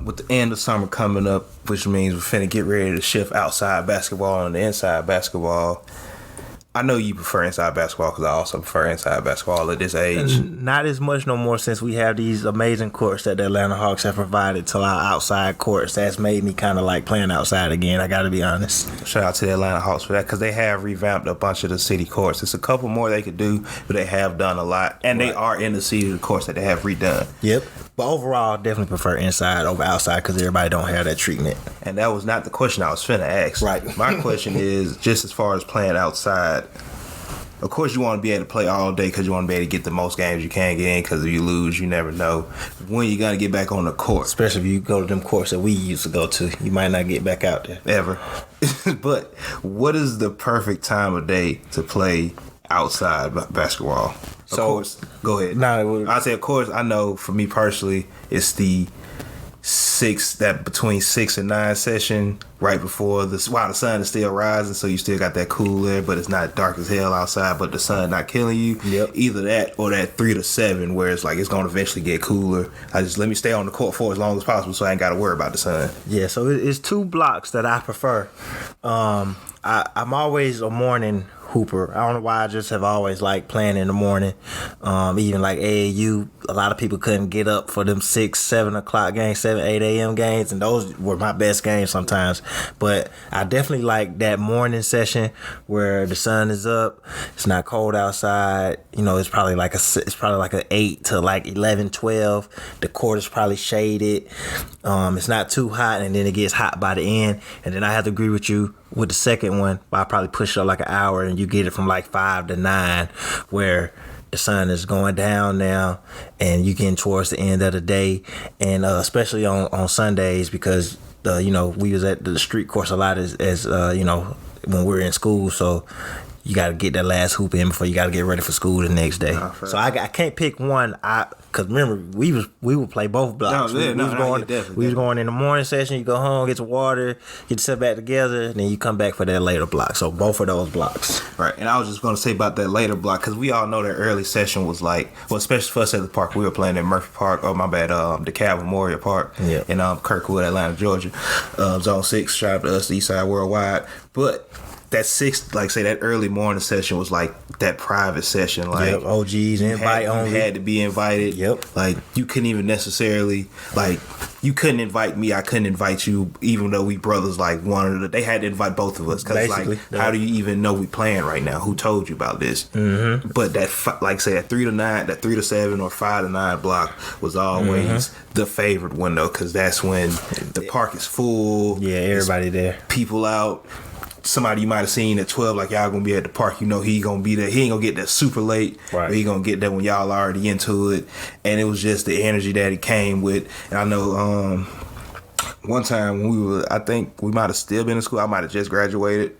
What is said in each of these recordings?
with the end of summer coming up, which means we're finna get ready to shift outside basketball and inside basketball. I know you prefer inside basketball because I also prefer inside basketball at this age. Not as much no more since we have these amazing courts that the Atlanta Hawks have provided to our outside courts. That's made me kind of like playing outside again, I got to be honest. Shout out to the Atlanta Hawks for that because they have revamped a bunch of the city courts. There's a couple more they could do, but they have done a lot. And they are in the city of the courts that they have redone. Yep. But overall, definitely prefer inside over outside because everybody don't have that treatment. And that was not the question I was finna ask. Right. My question is, just as far as playing outside, of course you want to be able to play all day because you want to be able to get the most games you can get in because if you lose, you never know when you're going to get back on the court. Especially if you go to them courts that we used to go to. You might not get back out there. Ever. But what is the perfect time of day to play outside basketball? Of course, go ahead. I say, of course, I know for me personally, it's the between 6 and 9 session right before while the sun is still rising, so you still got that cool air, but it's not dark as hell outside, but the sun not killing you. Yep. Either that or that 3 to 7 where it's like it's gonna eventually get cooler. Let me stay on the court for as long as possible so I ain't gotta worry about the sun. Yeah, so it's 2 blocks that I prefer. I'm always a morning hooper. I don't know why I just have always liked playing in the morning. Even like AAU, a lot of people couldn't get up for them 6, 7 o'clock games, 7, 8 a.m. games, and those were my best games sometimes. But I definitely like that morning session where the sun is up, it's not cold outside. You know, it's probably like an 8 to like 11, 12. The court is probably shaded. It's not too hot, and then it gets hot by the end. And then I have to agree with you with the second one. I probably push it up like an hour, and you get it from like 5 to 9, where the sun is going down now, and you getting towards the end of the day, and especially on Sundays because we was at the street course a lot as when we were in school, so you got to get that last hoop in before you got to get ready for school the next day. So I can't pick one. Because remember, we would play both blocks. We was going in the morning session. You go home, get your water, get yourself back together, and then you come back for that later block. So both of those blocks. Right. And I was just going to say about that later block because we all know that early session was like, well, especially for us at the park. We were playing at Murphy Park. Oh, my bad. DeKalb Memorial Park in Kirkwood, Atlanta, Georgia. Zone 6. Shout out to us, Eastside Worldwide. But that 6, like say that early morning session was like that private session. Like OGs, invite only. You had to be invited. Yep. Like you couldn't even necessarily you couldn't invite me. I couldn't invite you, even though we brothers. Like they had to invite both of us because how do you even know we playing right now? Who told you about this? Mm-hmm. But that say that 3 to 9, that 3 to 7 or 5 to 9 block was always the favorite window because that's when the park is full. Yeah, everybody there. People out. Somebody you might have seen at 12, like y'all gonna be at the park, he gonna be there. He ain't gonna get there super late, right? But he gonna get there when y'all already into it. And it was just the energy that it came with. And I know one time when I think we might have still been in school. I might have just graduated,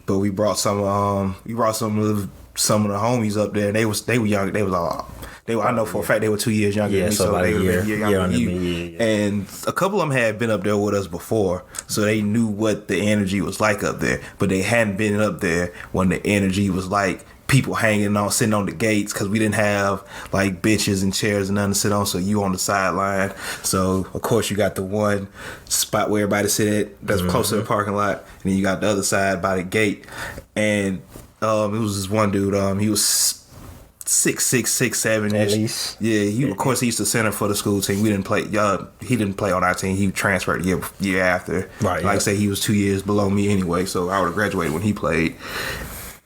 but we brought some of the homies up there, and they were young. They was all. I know for a fact they were 2 years younger than me, so they were a year younger than you. Yeah. And a couple of them had been up there with us before, so they knew what the energy was like up there. But they hadn't been up there when the energy was like people sitting on the gates because we didn't have like benches and chairs and nothing to sit on. So you on the sideline. So of course you got the one spot where everybody sit at that's close to the parking lot, and then you got the other side by the gate. And it was this one dude. He was 6'6", 6'7" at least. Yeah, of course he's the center for the school team. We didn't play. He didn't play on our team. He transferred year after. Right. Like I say, he was 2 years below me anyway, so I would have graduated when he played.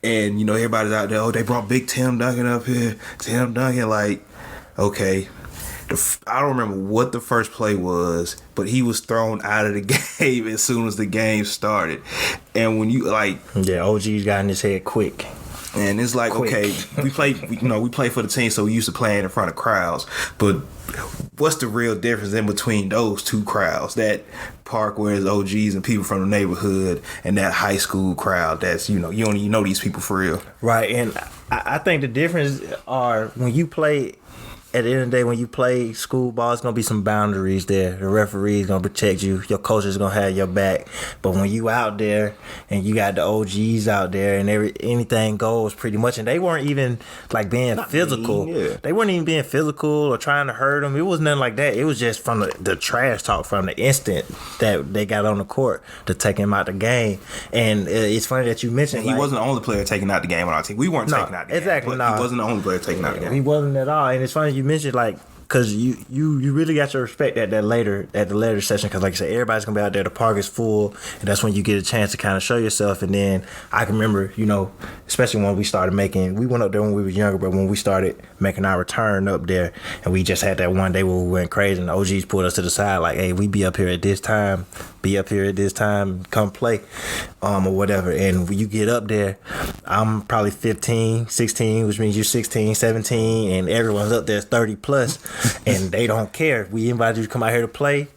And everybody's out there. Oh, they brought Big Tim Duncan up here. Tim Duncan, like, okay. I don't remember what the first play was, but he was thrown out of the game as soon as the game started. And when you OG's got in his head quick. And it's like, okay, we play for the team, so we used to playing in front of crowds. But what's the real difference in between those two crowds? That park where it's OGs and people from the neighborhood, and that high school crowd that's, you don't even know these people for real. Right, and I think the difference are when you play at the end of the day, when you play school ball, it's gonna be some boundaries there. The referee's gonna protect you. Your coach is gonna have your back. But when you out there and you got the OGs out there and anything goes pretty much, and they weren't even like being physical. Yeah. They weren't even being physical or trying to hurt them. It was nothing like that. It was just from the trash talk from the instant that they got on the court to take him out the game. And it's funny that you mentioned he wasn't the only player taking out the game on our team. We weren't taking out the game. Exactly. He wasn't the only player taking out the game. He wasn't at all. And it's funny you mentioned like, because you really got your respect at the later session, because like I said, everybody's gonna be out there, the park is full, and that's when you get a chance to kind of show yourself. And then I can remember, especially when we went up there when we was younger, but when we started making our return up there, and we just had that one day where we went crazy, and the OGs pulled us to the side like, hey, we be up here at this time, come play, or whatever. And when you get up there, I'm probably 15, 16, which means you're 16, 17, and everyone's up there 30 plus. And they don't care. We invited you to come out here to play.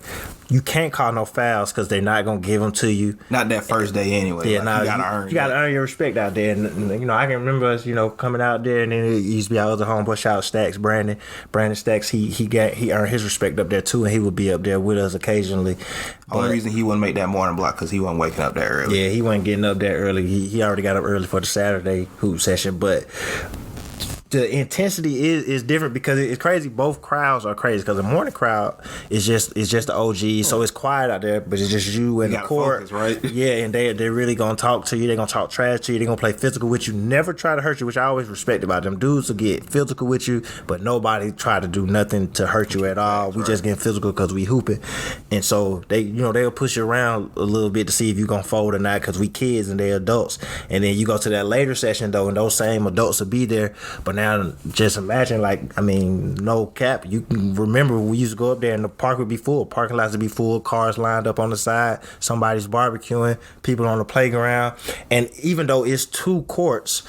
You can't call no fouls because they're not gonna give them to you. Not that first day anyway. Yeah, like, you gotta earn your respect out there. And I can remember us, coming out there, and then it used to be our other homeboy, shout out Stacks, Brandon Stacks. He earned his respect up there too, and he would be up there with us occasionally. Only reason he wouldn't make that morning block because he wasn't waking up that early. Yeah, he wasn't getting up that early. He already got up early for the Saturday hoop session, but the intensity is different because it's crazy. Both crowds are crazy because the morning crowd is just the OG, so it's quiet out there, but it's just you and the court, focus, right? Yeah, and they're really gonna talk to you. They're gonna talk trash to you. They're gonna play physical with you. Never try to hurt you, which I always respect about them. Dudes will get physical with you, but nobody try to do nothing to hurt you at all. We just getting physical because we hooping, and so they'll push you around a little bit to see if you gonna fold or not because we kids and they adults. And then you go to that later session though, and those same adults will be there, but now just imagine, no cap, you can remember we used to go up there and the park would be full, parking lots would be full, cars lined up on the side, somebody's barbecuing, people on the playground. And even though it's two courts,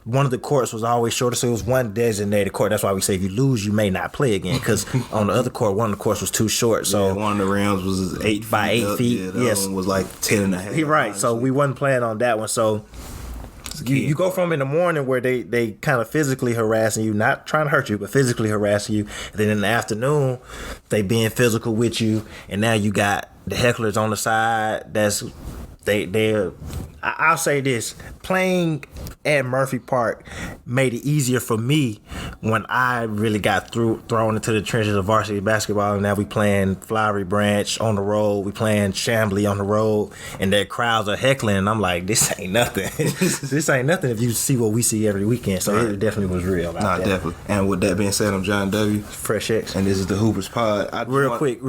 one of the courts was always shorter, so it was one designated court. That's why we say if you lose, you may not play again, because on the other court, one of the courts was too short. So one of the rounds was 8 by 8 feet. Yeah, the other one was like 10 and a half. You're right. So we wasn't playing on that one. So you go from in the morning where they kind of physically harassing you, not trying to hurt you, but physically harassing you. And then in the afternoon, they being physical with you. And now you got the hecklers on the side. I'll say this, playing at Murphy Park made it easier for me when I really got thrown into the trenches of varsity basketball. And now we playing Flowery Branch on the road, we playing Chamblee on the road, and their crowds are heckling, and I'm like, this ain't nothing. This ain't nothing if you see what we see every weekend. So it definitely was real. Definitely. And with that being said, I'm John W. Fresh X. And this is the Hoopers Pod. Real quick.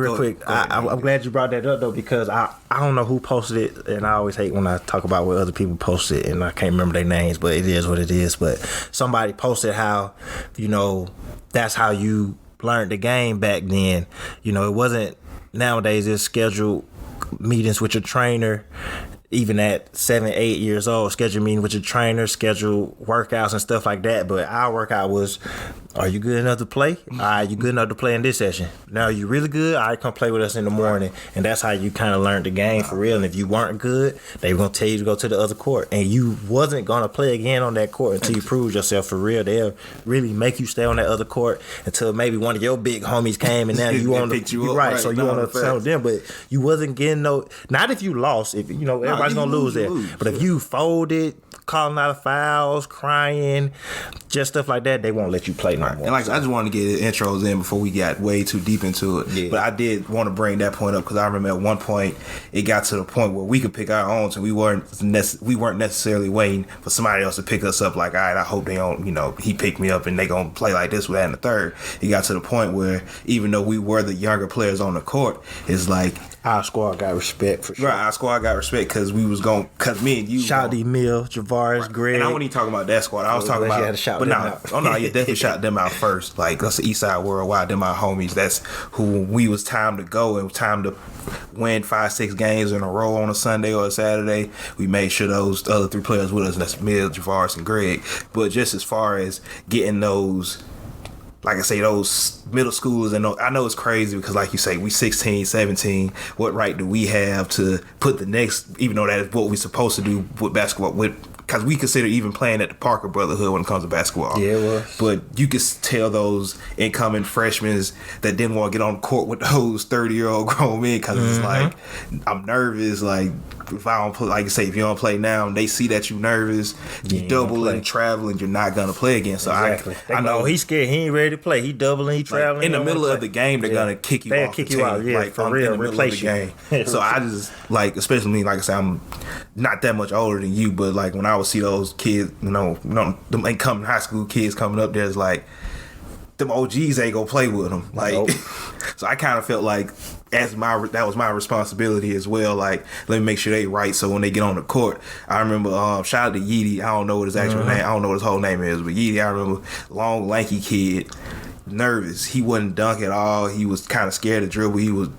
I'm glad you brought that up though, because I don't know who posted it, and I always hate when I talk about what other people posted, and I can't remember their names, but it is what it is. But somebody posted how, that's how you learned the game back then. It wasn't nowadays. It's scheduled meetings with your trainer. Even at 7, 8 years old, schedule meeting with your trainer, schedule workouts and stuff like that. But our workout was, are you good enough to play? All right, you good enough to play in this session. Now, you really good? All right, come play with us in the morning. And that's how you kind of learned the game for real. And if you weren't good, they were going to tell you to go to the other court. And you wasn't going to play again on that court until you proved yourself for real. They'll really make you stay on that other court until maybe one of your big homies came and now you want to, right, so you want to tell them. But you wasn't getting not if you lost, if everybody's going to lose there. But if you folded, calling out of fouls, crying, just stuff like that, they won't let you play no more. And I just wanted to get intros in before we got way too deep into it. Yeah. But I did want to bring that point up because I remember at one point it got to the point where we could pick our own, and we weren't necessarily waiting for somebody else to pick us up. Like, all right, I hope they don't, he picked me up and they gonna play like this, with that, and the third. It got to the point where even though we were the younger players on the court, it's like our squad got respect for sure. Right, our squad got respect because me and you. Shout out Emil, Javaris, Greg. And I wasn't even talking about that squad. I was talking about. You definitely shot them out first. Like, that's the Eastside Worldwide. Them our homies. That's who we was time to go and time to win 5-6 games in a row on a Sunday or a Saturday. We made sure those other 3 players with us, and that's Emil, Javaris, and Greg. But just as far as getting those, like I say, those middle schoolers, and I know it's crazy because, like you say, we 16, 17. What right do we have to put the next, even though that is what we're supposed to do with basketball, with because we consider even playing at the Parker Brotherhood when it comes to basketball. Yeah, it was. But you could tell those incoming freshmen that didn't want to get on the court with those 30-year-old grown men because it's like, I'm nervous. Like, if I don't play, like you say, if you don't play now and they see that you're nervous, you doubling, traveling, you're not going to play again. So exactly. I know he's scared. He ain't ready to play. He doubling, he traveling. Like, in the middle of the game, they're going to kick you They'll off kick the you team. out, yeah, like, for real. In the middle of the game. So I just, like, especially me, like I said, I'm not that much older than you, but like when I would see those kids, them incoming high school kids coming up there, it's like, them OGs ain't gonna play with them. Like, nope. So I kind of felt like that was my responsibility as well. Like, let me make sure they right. So when they get on the court, I remember shout out to Yeedy. I don't know what his actual name. I don't know what his whole name is, but Yeedy, I remember, long lanky kid, nervous. He wouldn't dunk at all. He was kind of scared to dribble. He was,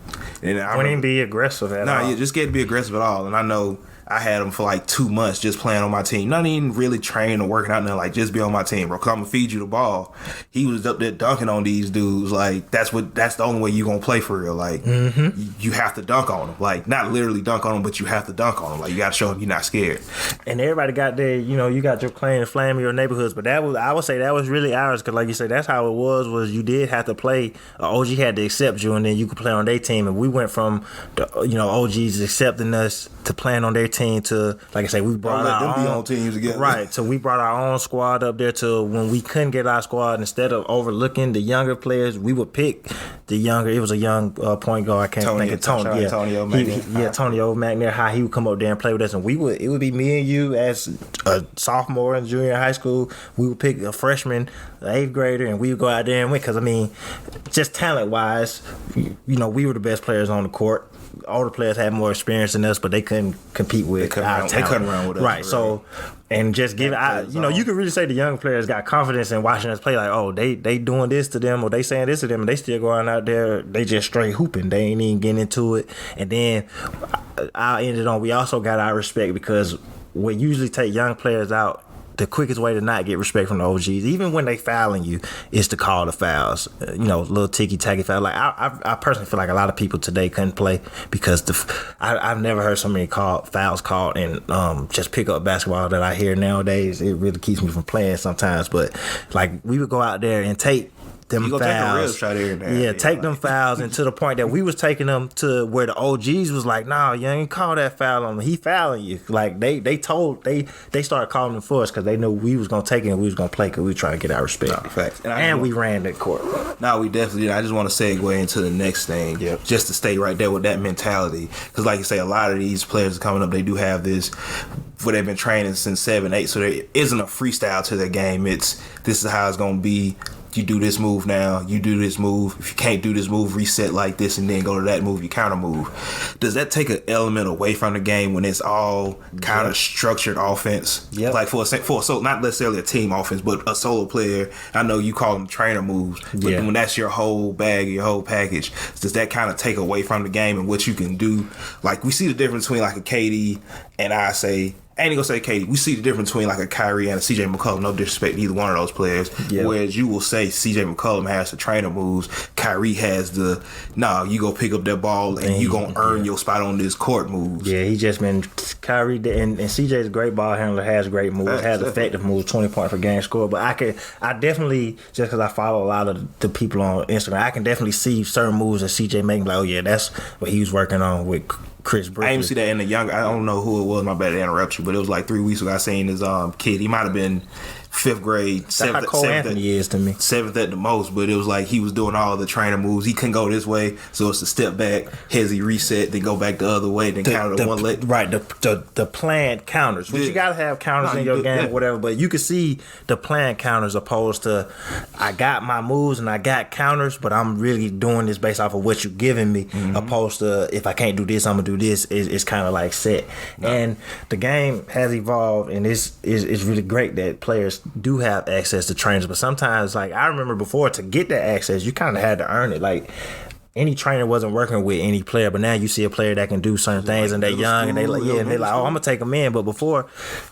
and I wouldn't even be aggressive at all. No, yeah, just scared to be aggressive at all. And I know I had him for like 2 months just playing on my team. Not even really training or working out nothing, like just be on my team, bro. Cause I'm gonna feed you the ball. He was up there dunking on these dudes. Like that's the only way you gonna play for real. Like you have to dunk on them. Like not literally dunk on them, but you have to dunk on them. Like you gotta show them you're not scared. And everybody got their, you got your claim to flame in your neighborhoods, but I would say that was really ours. Cause like you said, that's how it was you did have to play. OG had to accept you, and then you could play on their team. And we went from OGs accepting us to playing on their team to, like I say, we brought our own teams together. Right. So we brought our own squad up there to when we couldn't get our squad, instead of overlooking the younger players, we would pick the younger. It was a young point guard. I can't think of Tony. Yeah, Tony McNair. How he would come up there and play with us, and it would be me and you as a sophomore and junior in high school. We would pick a freshman, an 8th grader, and we would go out there and win. Because I mean, just talent wise, we were the best players on the court. Older players had more experience than us, but they couldn't compete with our talent. They couldn't run with us. Right. So, and just give you can really say the young players got confidence in watching us play. Like, oh, they doing this to them, or they saying this to them, and they still going out there. They just straight hooping. They ain't even getting into it. And then I ended on. We also got our respect because we usually take young players out. The quickest way to not get respect from the OGs, even when they fouling you, is to call the fouls. Little ticky-tacky foul. Like I personally feel like a lot of people today couldn't play because I've never heard so many fouls called and just pick up basketball that I hear nowadays. It really keeps me from playing sometimes. But like we would go out there and take them fouls. Take them fouls, and to the point that we was taking them to where the OGs was like, "Nah, you ain't call that foul on him. He fouling you." Like they started calling them for us because they knew we was gonna take it and we was gonna play because we were trying to get our respect. No, facts. And we ran that court. No, we definitely did. I just want to segue into the next thing, just to stay right there with that mentality, because like you say, a lot of these players coming up, they do have this. Where they've been training since 7, 8, so there isn't a freestyle to their game. This is how it's gonna be. You do this move now, you do this move. If you can't do this move, reset like this and then go to that move, you counter move. Does that take an element away from the game when it's all kind of structured offense? Yep. Like for not necessarily a team offense, but a solo player. I know you call them trainer moves, but when that's your whole bag, your whole package, does that kind of take away from the game and what you can do? Like we see the difference between like a KD and I ain't gonna say KD. We see the difference between like a Kyrie and a CJ McCollum. No disrespect to either one of those players. Yep. Whereas you will say CJ McCollum has the trainer moves. Kyrie has the you go pick up that ball and you gonna earn your spot on this court moves. Yeah, he just been Kyrie and CJ's a great ball handler, has great moves, has effective moves, 20 points per game score. But I definitely, just because I follow a lot of the people on Instagram, I can definitely see certain moves that CJ making. Like, oh yeah, that's what he was working on with Chris Brickley. I didn't see that in the younger. I don't know who it was. My bad to interrupt you, but it was like 3 weeks ago. I seen this kid. He might have been 5th grade, That's how Cole Anthony is to me. 7th at the most, but it was like he was doing all the trainer moves. He couldn't go this way, so it's a step back, hezzy reset, then go back the other way, then counter one leg. Right, the planned counters. Which you gotta have counters in your game or whatever, but you can see the planned counters opposed to I got my moves and I got counters, but I'm really doing this based off of what you're giving me, opposed to if I can't do this, I'm gonna do this. It's kind of like set. No. And the game has evolved, and it's really great that players do have access to trainers, but sometimes, like I remember before, to get that access, you kind of had to earn it. Like any trainer wasn't working with any player, but now you see a player that can do certain things, and they're young, and they like, oh, I'm gonna take them in. But before,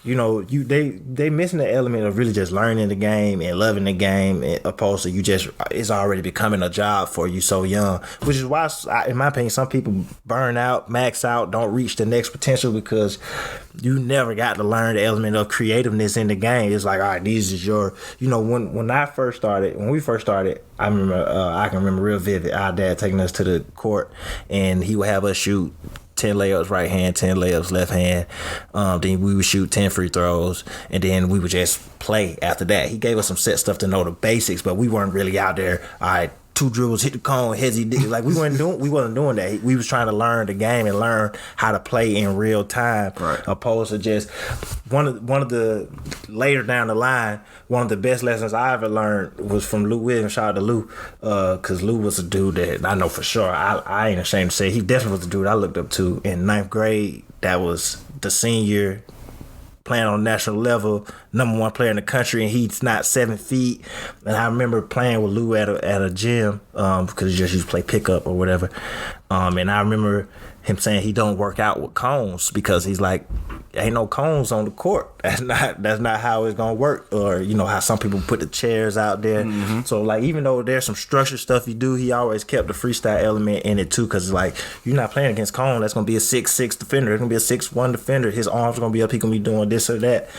they missing the element of really just learning the game and loving the game, opposed to it's already becoming a job for you so young. Which is why, in my opinion, some people burn out, max out, don't reach the next potential because you never got to learn the element of creativeness in the game. It's like, all right, these is your, when we first started, I remember, I can remember real vivid, our dad taking us to the court, and he would have us shoot 10 layups right hand, 10 layups left hand. Then we would shoot 10 free throws, and then we would just play after that. He gave us some set stuff to know the basics, but we weren't really out there, all right, 2 dribbles, hit the cone, hezzy, like we wasn't doing that. We was trying to learn the game and learn how to play in real time, right, opposed to just one of the later down the line. One of the best lessons I ever learned was from Lou Williams. Shout out to Lou, because Lou was a dude that I know for sure. I ain't ashamed to say he definitely was a dude I looked up to in 9th grade. That was the senior, playing on a national level, number 1 player in the country, and he's not 7 feet. And I remember playing with Lou at a gym, because he just used to play pickup or whatever. And I remember him saying he don't work out with cones because he's like, ain't no cones on the court. That's not how it's gonna work. Or how some people put the chairs out there. Mm-hmm. So like, even though there's some structured stuff you do, he always kept the freestyle element in it too. Because like, you're not playing against Cone. That's gonna be a 6'6" defender. It's gonna be a 6'1" defender. His arms are gonna be up. He gonna be doing this or that.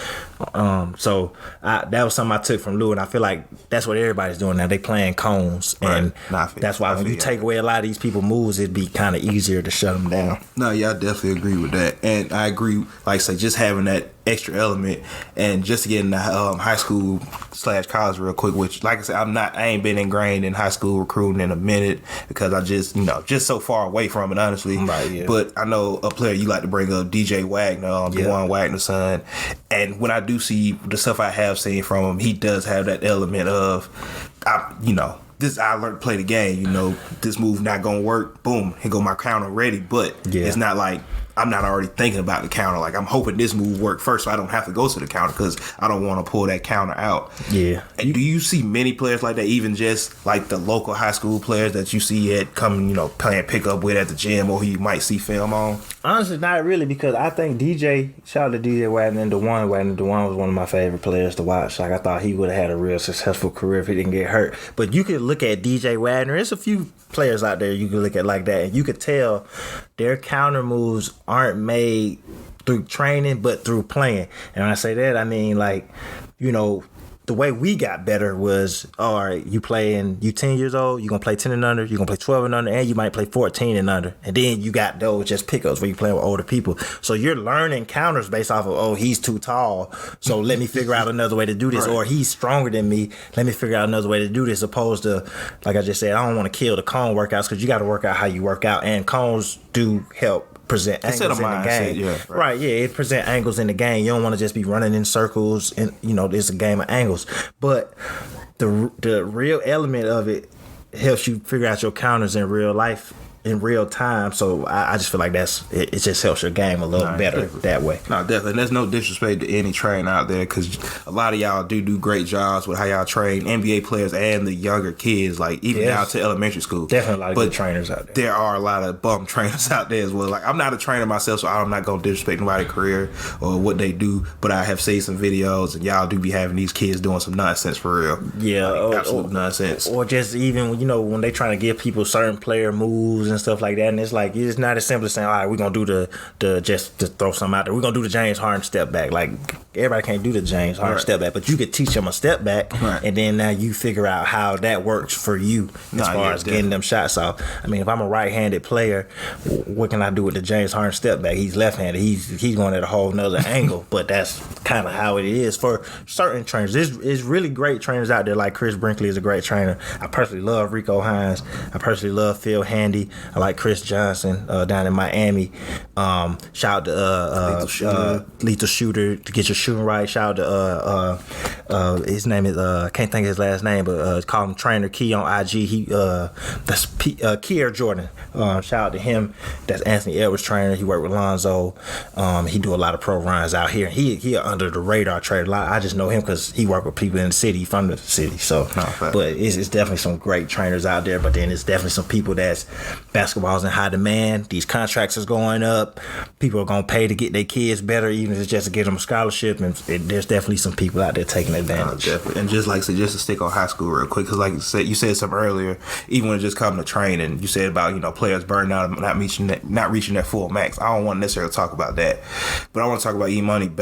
So that was something I took from Lou, and I feel like that's what everybody's doing now. They playing cones, and that's why when you take away a lot of these people moves, it'd be kind of easier to shut them down. No, yeah, I definitely agree with that, and I agree. Like I say, just having that extra element, and just to get into high school / college real quick, which, like I said, I ain't been ingrained in high school recruiting in a minute because I just just so far away from it, honestly. Right, yeah. But I know a player you like to bring up, DJ Wagner, DeJuan Wagner's son, and when I do see the stuff I have seen from him, he does have that element of, this, I learned to play the game. This move not gonna work. Boom, here go my counter ready. But it's not like I'm not already thinking about the counter. Like, I'm hoping this move work first, so I don't have to go to the counter because I don't want to pull that counter out. Yeah. And do you see many players like that, even just like the local high school players that you see at coming, playing pickup with at the gym, or who you might see film on? Honestly, not really, because I think shout out to DJ Wagner and DeJuan Wagner. DeJuan was one of my favorite players to watch. Like, I thought he would have had a real successful career if he didn't get hurt. But you could look at DJ Wagner. There's a few players out there you can look at like that, and you could tell their counter moves aren't made through training but through playing. And when I say that, I mean, like, the way we got better was, all right, you 10 years old, you're gonna play 10 and under, you're gonna play 12 and under, and you might play 14 and under. And then you got those just pickups where you playing with older people. So you're learning counters based off of, he's too tall, so let me figure out another way to do this. Right. Or he's stronger than me, let me figure out another way to do this, opposed to, like I just said, I don't want to kill the cone workouts, because you got to work out how you work out, and cones do help present angles in the game. Yeah, right, yeah, it present angles in the game. You don't want to just be running in circles, and it's a game of angles. But the real element of it helps you figure out your counters in real life, in real time. So I just feel like it just helps your game a little better that way. No, definitely. And there's no disrespect to any trainer out there, because a lot of y'all do great jobs with how y'all train NBA players and the younger kids, like even down to elementary school. Definitely a lot of good trainers out there. There are a lot of bum trainers out there as well. Like, I'm not a trainer myself, so I'm not going to disrespect nobody's career or what they do, but I have seen some videos, and y'all do be having these kids doing some nonsense for real. Yeah. Like, absolute nonsense. Or just even, when they trying to give people certain player moves and stuff like that, and it's like, it's not as simple as saying, all right, we're gonna do the just to throw something out there, we're gonna do the James Harden step back. Like, everybody can't do the James Harden step back, but you could teach them a step back, and then now you figure out how that works for you as far as getting them shots off. I mean, if I'm a right-handed player, what can I do with the James Harden step back? He's left-handed, he's going at a whole nother angle, but that's kind of how it is for certain trainers. There's really great trainers out there, like Chris Brinkley is a great trainer. I personally love Rico Hines. I personally love Phil Handy. I like Chris Johnson down in Miami. Shout out to Lethal Shooter to get your shooting right. Shout out to his name is can't think of his last name, but call him Trainer Key on IG. That's Kier Jordan. Shout out to him. That's Anthony Edwards' trainer. He worked with Lonzo. He do a lot of pro runs out here. He under the radar trainer. I just know him because he worked with people in the city, from the city. So, but it's definitely some great trainers out there. But then it's definitely some people that's basketball's in high demand. These contracts is going up. People are gonna pay to get their kids better, even if it's just to get them a scholarship. And there's definitely some people out there taking advantage. Definitely. And just like I said, just to stick on high school real quick, because like you said something earlier, even when it just comes to training, you said about players burning out, not reaching their full max. I don't want to necessarily talk about that, but I want to talk about Emoni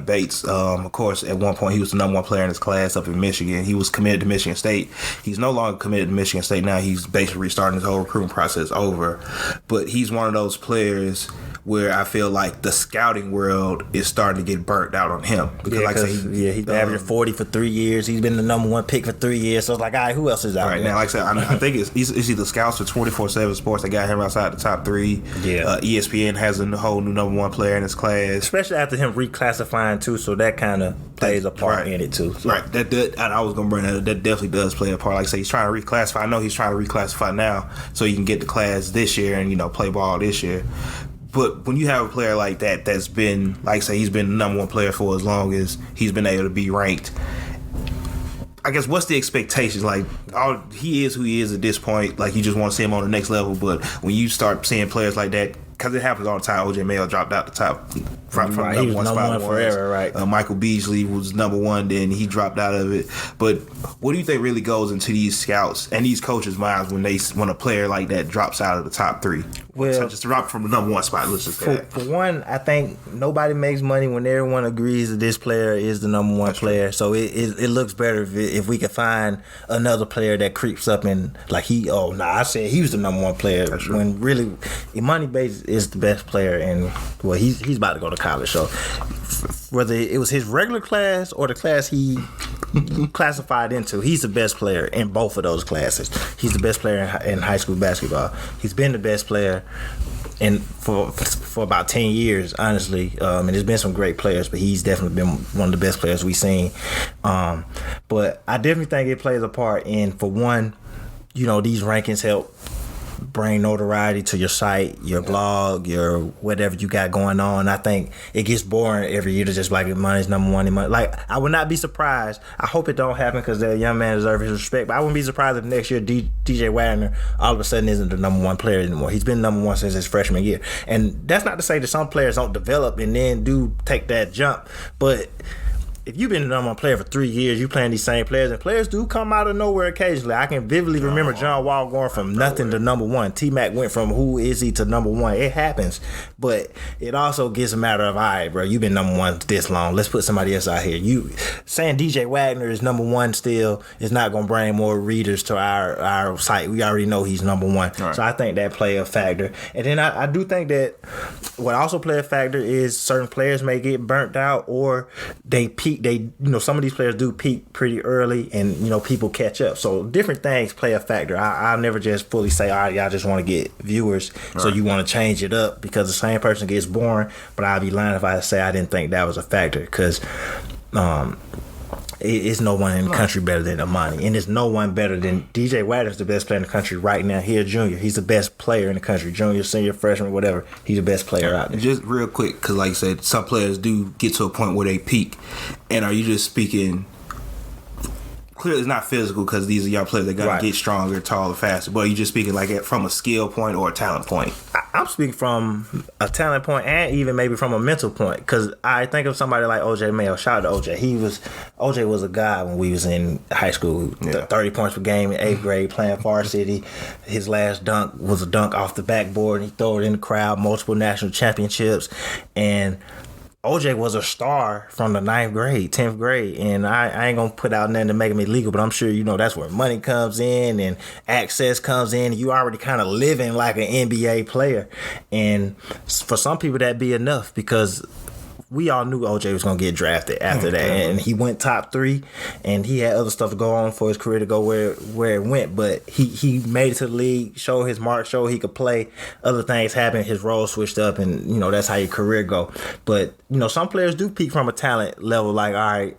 Bates. Of course, at one point he was the number one player in his class up in Michigan. He was committed to Michigan State. He's no longer committed to Michigan State now. He's basically restarting his whole recruiting process over. But he's one of those players where I feel like the scouting world is starting to get burnt out on him. Because he's been averaging 40 for 3 years. He's been the number one pick for 3 years. So it's like, all right, who else is out right there? Now, like I said, I think it's either scouts or 24/7 Sports that got him outside the top 3. Yeah. ESPN has a whole new number one player in his class. Especially after him reclassifying too, so that kind of plays a part in it too. So. Right. I was going to bring that definitely does play a part. Like I say, he's trying to reclassify. I know he's trying to reclassify now so he can get the class this year and, play ball this year. But when you have a player like that that's been, like I say, he's been the number one player for as long as he's been able to be ranked, I guess what's the expectations? Like, he is who he is at this point. Like, you just want to see him on the next level. But when you start seeing players like that, because it happens all the time, OJ Mayo dropped out the top from right, number he was one number spot one forever, right? Michael Beasley was number one, then he dropped out of it. But what do you think really goes into these scouts and these coaches' minds when a player like that drops out of the top 3? Well, so just drop from the number one spot. Let's just say that. For one, I think nobody makes money when everyone agrees that this player is the number one player. So it looks better if we could find another player that creeps up and like I said he was the number one player. That's when really Emoni Bates is the best player, and well, he's about to go to college. So whether it was his regular class or the class he classified into, he's the best player in both of those classes. He's the best player in high school basketball. He's been the best player for about 10 years, honestly. And there's been some great players, but he's definitely been one of the best players we've seen. But I definitely think it plays a part in, for one, these rankings help bring notoriety to your site, your blog, your whatever you got going on. I think it gets boring every year to just like Emoni's number one. Like, I would not be surprised. I hope it don't happen because that young man deserves his respect. But I wouldn't be surprised if next year DJ Wagner all of a sudden isn't the number one player anymore. He's been number one since his freshman year, and that's not to say that some players don't develop and then do take that jump, but if you've been the number one player for 3 years, you playing these same players, and players do come out of nowhere occasionally. I can vividly remember John Wall going from nothing to number one. T-Mac went from who is he to number one. It happens, but it also gets a matter of, all right, bro, you've been number one this long. Let's put somebody else out here. You saying DJ Wagner is number one still is not going to bring more readers to our site. We already know he's number one. Right. So I think that play a factor. And then I do think that what also play a factor is certain players may get burnt out or they peak. Some of these players do peak pretty early, and people catch up. So different things play a factor. I'll never just fully say, all right, y'all just want to get viewers, right, so you want to change it up because the same person gets boring. But I'd be lying if I say I didn't think that was a factor, because it's no one in the country better than Emoni, and there's no one better than DJ Wagner's the best player in the country right now. He's a junior. He's the best player in the country. Junior, senior, freshman, whatever. He's the best player out there. Just real quick, because like I said, some players do get to a point where they peak. And are you just speaking... Clearly, it's not physical because these are young players that got to get stronger, taller, faster. But are you just speaking like from a skill point or a talent point? I'm speaking from a talent point and even maybe from a mental point, because I think of somebody like OJ Mayo. Shout out to OJ. OJ was a guy when we was in high school. 30 points per game in 8th grade playing varsity. His last dunk was a dunk off the backboard, and he threw it in the crowd. Multiple national championships, and OJ was a star from the 9th grade, 10th grade, and I ain't gonna put out nothing to make him illegal, but I'm sure that's where money comes in and access comes in. You already kind of living like an NBA player, and for some people that'd be enough, because we all knew OJ was going to get drafted after that, and he went top 3, and he had other stuff to go on for his career to go where it went, but he made it to the league, showed his mark, showed he could play. Other things happened, his role switched up, and that's how your career go. But some players do peak from a talent level, like, all right,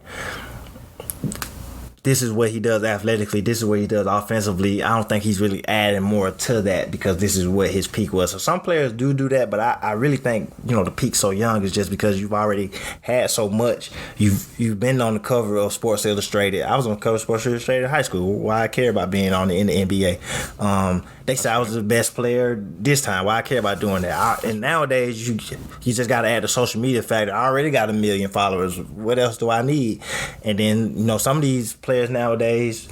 this is what he does athletically, this is what he does offensively. I don't think he's really adding more to that because this is what his peak was. So some players do that, but I really think, the peak so young is just because you've already had so much. You've been on the cover of Sports Illustrated. I was on the cover of Sports Illustrated in high school. Why I care about being in the NBA? They said I was the best player this time. Why I care about doing that? And nowadays, you just got to add the social media factor. I already got 1 million followers. What else do I need? And then, some of these players nowadays,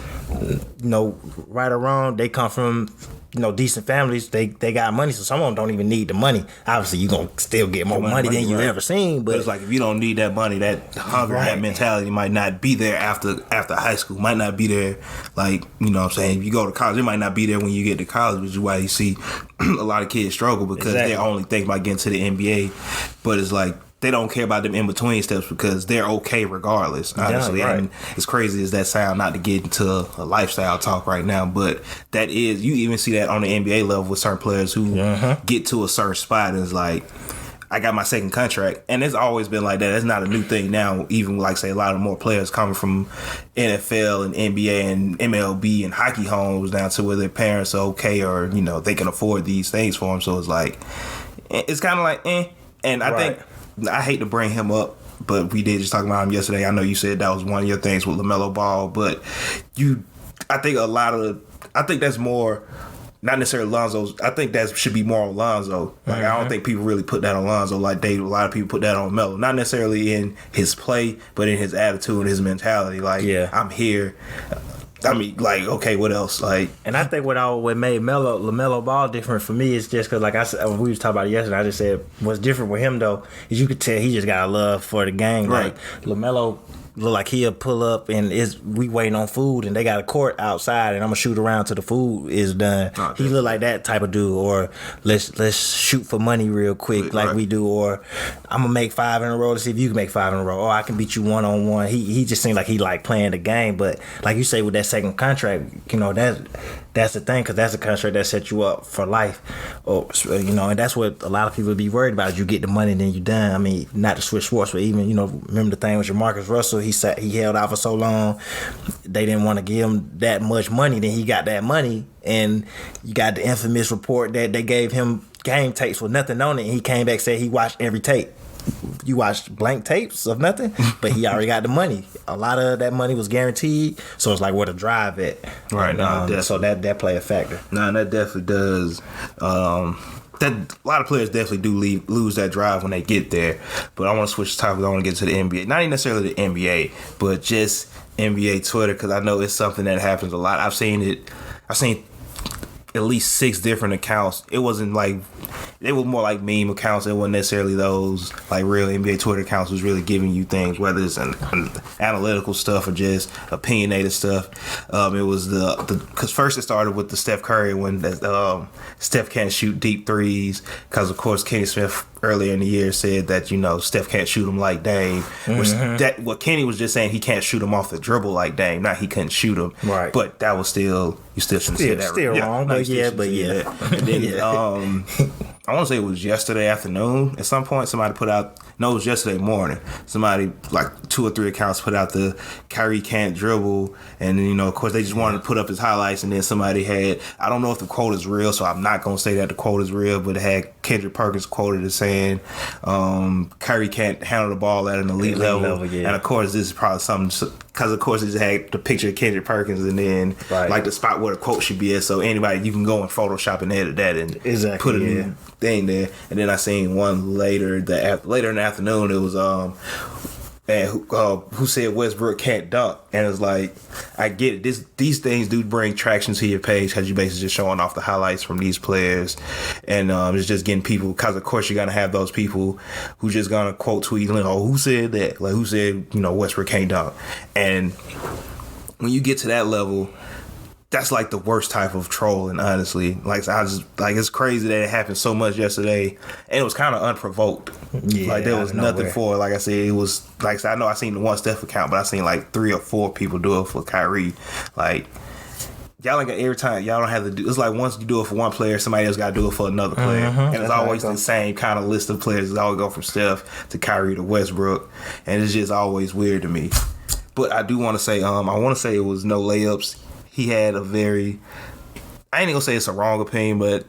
right or wrong, they come from decent families. They got money, so some of them don't even need the money. Obviously, you're going to still get more money than you ever seen. But it's like if you don't need that money, that hunger, that mentality might not be there after high school. Might not be there, like, what I'm saying? If you go to college, it might not be there when you get to college, which is why you see a lot of kids struggle because they only think about getting to the NBA. But it's like, they don't care about them in-between steps because they're okay regardless, honestly. Yeah, right. And as crazy as that sound, not to get into a lifestyle talk right now, but that is, you even see that on the NBA level with certain players who get to a certain spot and it's like, I got my second contract. And it's always been like that. That's not a new thing now. Even like, say, a lot of more players coming from NFL and NBA and MLB and hockey homes down to where their parents are okay or, they can afford these things for them. So it's like, it's kind of like, And I think, I hate to bring him up, but we did just talk about him yesterday. I know you said that was one of your things with LaMelo Ball, but I think that's more, not necessarily Lonzo's. I think that should be more on Lonzo. Like, I don't think people really put that on Lonzo like a lot of people put that on Melo. Not necessarily in his play, but in his attitude and his mentality. Like, I'm here. I mean, like, okay, what else? Like, and I think what made LaMelo Ball different for me is just because, like I said, we was talking about it yesterday. I just said what's different with him though is you could tell he just got a love for the game. Right. Like LaMelo look like he'll pull up and we waiting on food and they got a court outside and I'm gonna shoot around till the food is done. Oh, he look like that type of dude. Or let's shoot for money real quick like we do. Or I'm gonna make 5 in a row to see if you can make 5 in a row. Or I can beat you 1-on-1. He just seemed like he liked playing the game. But like you say with that second contract, that's the thing, because that's a contract that sets you up for life. Or and that's what a lot of people be worried about. Is you get the money, then you done. I mean, not to switch sports, but even remember the thing with Jamarcus Russell. He held out for so long. They didn't want to give him that much money. Then he got that money, and you got the infamous report that they gave him game tapes with nothing on it. And he came back and said he watched every tape. You watched blank tapes of nothing, but he already got the money. A lot of that money was guaranteed, so it's like where to drive at. Right. So that play a factor. No, that definitely does. That a lot of players definitely do lose that drive when they get there. But I want to switch topics. I want to get to the NBA. Not even necessarily the NBA, but just NBA Twitter, because I know it's something that happens a lot. I've seen at least 6 different accounts. It wasn't like, they were more like meme accounts. It wasn't necessarily those like real NBA Twitter accounts was really giving you things, whether it's an analytical stuff or just opinionated stuff. It was because first it started with the Steph Curry when Steph can't shoot deep threes because of course Kenny Smith earlier in the year said that Steph can't shoot them like Dame. Which what Kenny was just saying, he can't shoot them off the dribble like Dame. Not he couldn't shoot them. Right. But that was still, you still shouldn't say that. Still wrong. But yeah. And then I want to say it was yesterday afternoon. At some point, somebody put out. No, it was yesterday morning. Somebody, like 2 or 3 accounts, put out the Kyrie can't dribble, and then, of course they just wanted to put up his highlights. And then somebody had, I don't know if the quote is real, so I'm not gonna say that the quote is real, but it had Kendrick Perkins quoted as saying, Kyrie can't handle the ball at an elite level. And of course this is probably something, because of course it just had the picture of Kendrick Perkins and then like the spot where the quote should be at. So anybody, you can go and Photoshop and edit that and put it in thing there. And then I seen one later in the afternoon. It was who said Westbrook can't dunk, and it was like, I get it. These things do bring traction to your page because you're basically just showing off the highlights from these players, and it's just getting people, because of course you're gonna have those people who just gonna quote tweet like, oh, who said that? Like, who said Westbrook can't dunk? And when you get to that level, that's like the worst type of trolling, honestly. It's crazy that it happened so much yesterday, and it was kind of unprovoked. Yeah, like there was nothing for it. Like I said, it was like, I know I seen the one Steph account, but I seen like 3 or 4 people do it for Kyrie. Like, y'all ain't got, every time y'all don't have to do. It's like once you do it for one player, somebody else got to do it for another player, and it's always the same kind of list of players. It's always go from Steph to Kyrie to Westbrook, and it's just always weird to me. But I do want to say, I want to say it was no layups. He had a very, I ain't gonna say it's a wrong opinion, but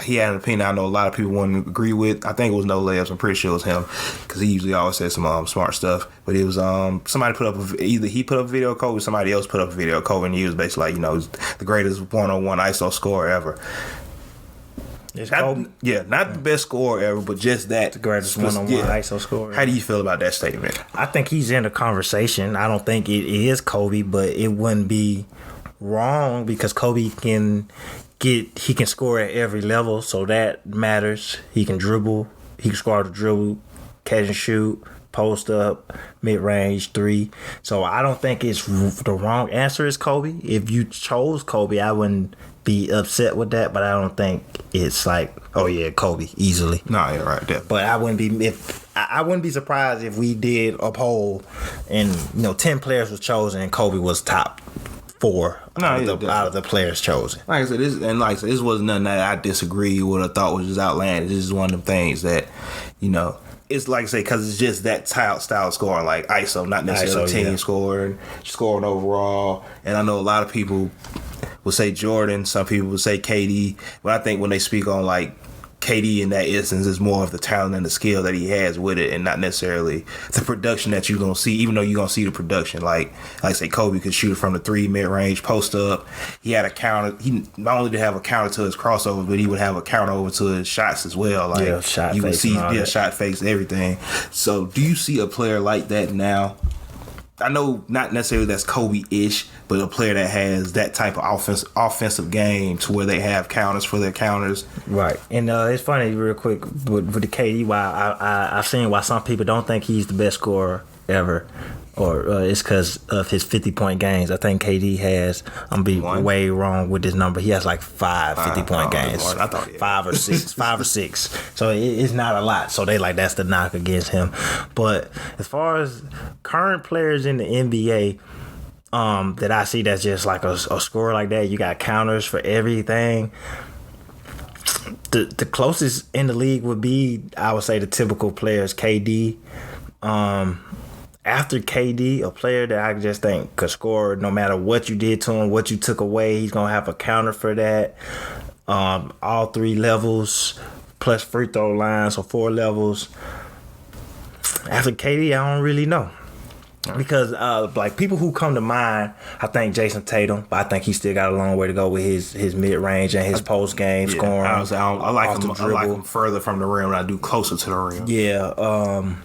he had an opinion I know a lot of people wouldn't agree with. I think it was no layups. I'm pretty sure it was him because he usually always says some smart stuff. But it was somebody put up either he put up a video of Kobe or somebody else put up a video of Kobe, and he was basically like, the greatest one-on-one ISO scorer ever. Not the best scorer ever, but just that. The greatest one-on-one ISO scorer. How do you feel about that statement? I think he's in the conversation. I don't think it is Kobe, but it wouldn't be wrong because Kobe can score at every level, so that matters. He can dribble. He can score out the dribble, catch and shoot, post up, mid-range, three. So I don't think it's the wrong answer is Kobe. If you chose Kobe, I wouldn't be upset with that, but I don't think it's like, oh yeah, Kobe easily. No, you're right there. But I wouldn't be surprised if we did a poll and 10 players was chosen and Kobe was top 4 out of the players chosen. Like I said, this wasn't nothing that I disagree with or thought was just outlandish. This is one of them things that, it's like I say, because it's just that style of scoring, like ISO, not necessarily team scoring overall. And I know a lot of people will say Jordan, some people will say KD, but I think when they speak on like KD in that instance is more of the talent and the skill that he has with it, and not necessarily the production that you're gonna see. Even though you're gonna see the production, like I say, Kobe could shoot from the 3 mid-range post up. He had a counter. He not only did have a counter to his crossover, but he would have a counter over to his shots as well. Like shot you would face see, and shot face, everything. So, do you see a player like that now? I know not necessarily that's Kobe-ish, but a player that has that type of offensive game to where they have counters for their counters. Right. And it's funny, real quick, with the KD, why I've seen why some people don't think he's the best scorer ever. Or it's because of his 50-point games. I think KD has, I'm going to be way wrong with this number. He has like 5 50-point games. I thought 5 or 6. 5 or 6. So it's not a lot. So they like, that's the knock against him. But as far as current players in the NBA that I see that's just like a scorer like that, you got counters for everything. The closest in the league would be, I would say, the typical players, KD. After KD, a player that I just think could score no matter what you did to him, what you took away, he's going to have a counter for that. All 3 levels, plus free throw line, so 4 levels. After KD, I don't really know. Because like people who come to mind, I think Jason Tatum, but I think he still got a long way to go with his mid range and his post game scoring. I like him further from the rim than I do closer to the rim. Yeah.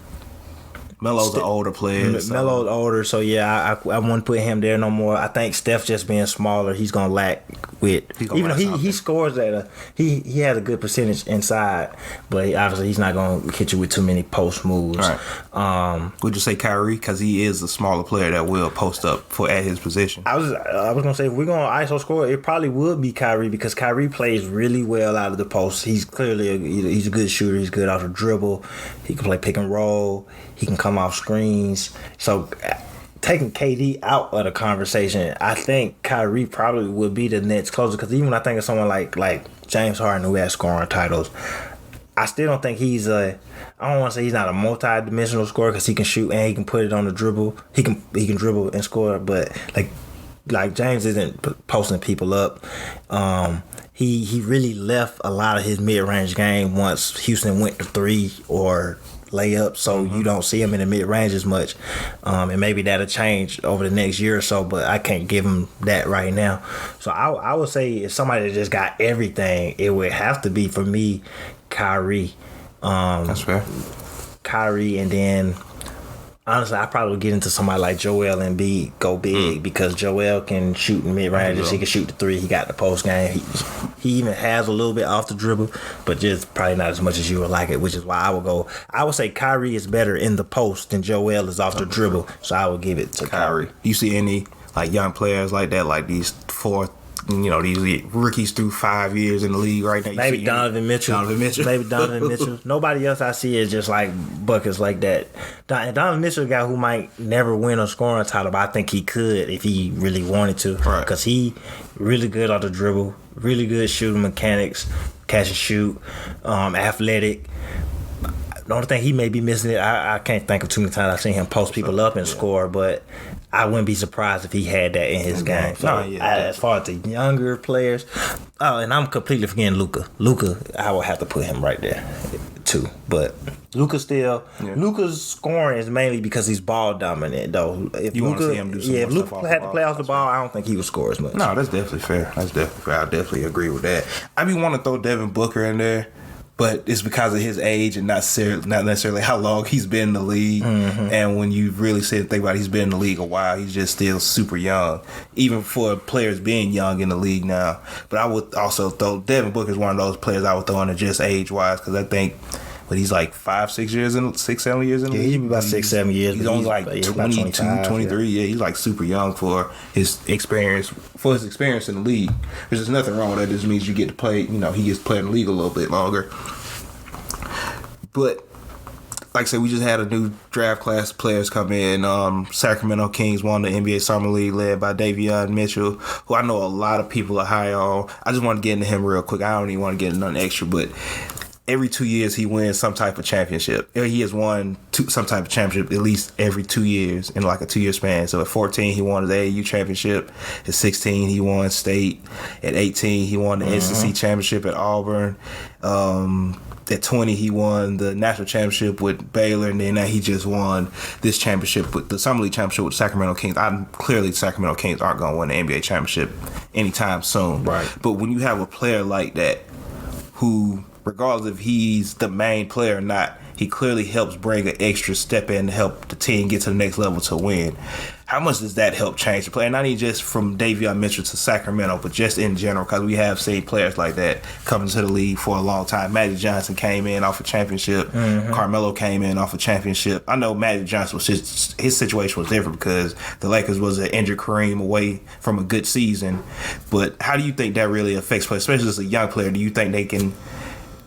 Melo's an older player. Melo's older, so yeah, I wouldn't put him there no more. I think Steph just being smaller, he's gonna lack with. Even though he scores at he has a good percentage inside, but obviously he's not gonna hit you with too many post moves. Right. Would you say Kyrie because he is a smaller player that will post up at his position? I was gonna say if we're gonna ISO score, it probably would be Kyrie because Kyrie plays really well out of the post. He's clearly he's a good shooter. He's good off the dribble. He can play pick and roll. He can come off screens. So taking KD out of the conversation, I think Kyrie probably would be the next closer because even I think of someone like James Harden who has scoring titles, I still don't think he's I don't want to say he's not a multi-dimensional scorer because he can shoot and he can put it on the dribble. He can dribble and score, but like James isn't posting people up. He really left a lot of his mid-range game once Houston went to 3 or layup, so you don't see him in the mid-range as much, and maybe that'll change over the next year or so, but I can't give him that right now. So I would say if somebody just got everything, it would have to be for me Kyrie. That's fair. Kyrie, and then honestly, I probably would get into somebody like Joel Embiid, go big, because Joel can shoot in mid-ranges. He can shoot the 3. He got the post game. He even has a little bit off the dribble, but just probably not as much as you would like it, which is why I would say Kyrie is better in the post than Joel is off the dribble, so I would give it to Kyrie. Do you see any like young players like that, like these 4 these rookies through 5 years in the league right now? Maybe Donovan Mitchell. Maybe Donovan Mitchell. Nobody else I see is just like buckets like that. Donovan Mitchell, a guy who might never win a scoring title, but I think he could if he really wanted to. Right. Because he really good on the dribble, really good shooting mechanics, catch and shoot, athletic. The only thing he may be missing it, I can't think of too many times I've seen him post people up and score, but I wouldn't be surprised if he had that in his game. So as far as the younger players, and I'm completely forgetting Luka. Luka, I would have to put him right there too. But Luka's scoring is mainly because he's ball dominant though. If you want to see him do some if Luka had to play off the ball, I don't think he would score as much. No, that's definitely fair. I definitely agree with that. I be want to throw Devin Booker in there, but it's because of his age and not necessarily how long he's been in the league. Mm-hmm. And when you really sit and think about it, he's been in the league a while. He's just still super young, even for players being young in the league now. But I would also throw Devin Booker is one of those players I would throw in just age-wise because I think he's like 6-7 years in the league. He's about 6-7 years. He's only like 22, 23. Yeah, he's like super young for his experience. In the league, there's nothing wrong with that. It just means you get to play. He gets to play in the league a little bit longer. But like I said, we just had a new draft class of players come in. Sacramento Kings won the NBA Summer League, led by Davion Mitchell, who I know a lot of people are high on. I just want to get into him real quick. I don't even want to get into nothing extra, but every 2 years he wins some type of championship. He has won some type of championship at least every 2 years in like a 2-year span. So at 14 he won the AAU championship. At 16 he won state. At 18 he won the SEC championship at Auburn. At 20 he won the national championship with Baylor, and then now he just won this championship with the Summer League championship with the Sacramento Kings. Clearly the Sacramento Kings aren't going to win the NBA championship anytime soon. Right. But when you have a player like that who, regardless if he's the main player or not, he clearly helps bring an extra step in to help the team get to the next level to win. How much does that help change the play? And not even just from Davion Mitchell to Sacramento, but just in general, because we have seen players like that coming to the league for a long time. Magic Johnson came in off a championship. Mm-hmm. Carmelo came in off a championship. I know Magic Johnson was his situation was different because the Lakers was an injured Kareem away from a good season. But how do you think that really affects play, especially as a young player? Do you think they can?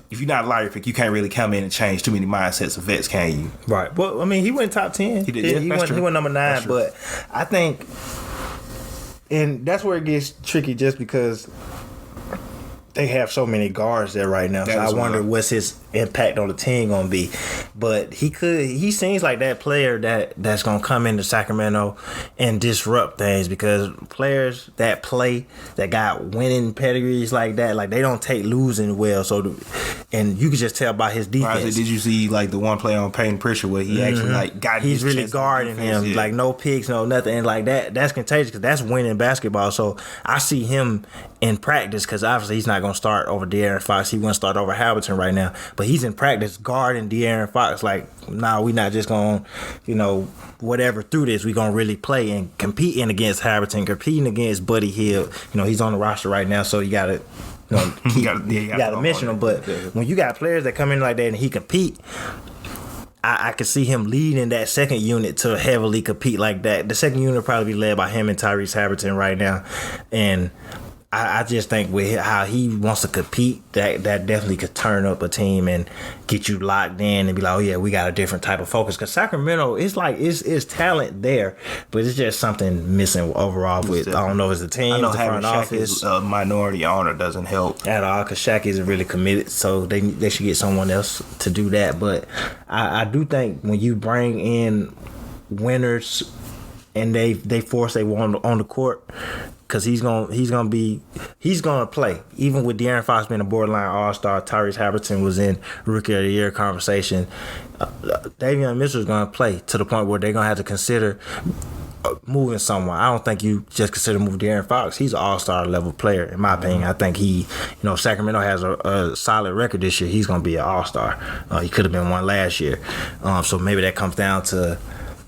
If you're not a lottery pick, you can't really come in and change too many mindsets of vets, can you? Right. Well, I mean, he went top 10. He did. He went number 9, but I think, and that's where it gets tricky just because they have so many guards there right now. So I wonder what's his impact on the team gonna be. But he seems like that player that's gonna come into Sacramento and disrupt things, because players that play that got winning pedigrees like that, like they don't take losing well. So and you can just tell by his defense. Right, did you see like the one play on Peyton Pritchard where he actually like got he's really guarding him, like no picks, no nothing, and like that's contagious because that's winning basketball. So I see him in practice, because obviously he's not going to start over De'Aaron Fox. He wouldn't start over Halliburton right now. But he's in practice guarding De'Aaron Fox. Like, nah, we're not just going to, whatever through this. We're going to really play and competing against Halliburton, competing against Buddy Hield. He's on the roster right now, so you got to you got to mention him. But when you got players that come in like that and he compete, I could see him leading that second unit to heavily compete like that. The second unit will probably be led by him and Tyrese Halliburton right now. And I just think with how he wants to compete, that definitely could turn up a team and get you locked in and be like, oh yeah, we got a different type of focus. Because Sacramento, it's like it's talent there, but it's just something missing overall. With I don't know if it's the team, the front office. A minority owner doesn't help at all, because Shaq isn't really committed, so they should get someone else to do that. But I do think when you bring in winners and they force they want on the court, because he's gonna play. Even with De'Aaron Fox being a borderline all-star, Tyrese Halliburton was in Rookie of the Year conversation. Davion Mitchell's gonna play to the point where they're gonna have to consider moving someone. I don't think you just consider moving De'Aaron Fox. He's an all-star level player, in my opinion. I think Sacramento has a solid record this year. He's gonna be an all-star. He could have been one last year. So maybe that comes down to.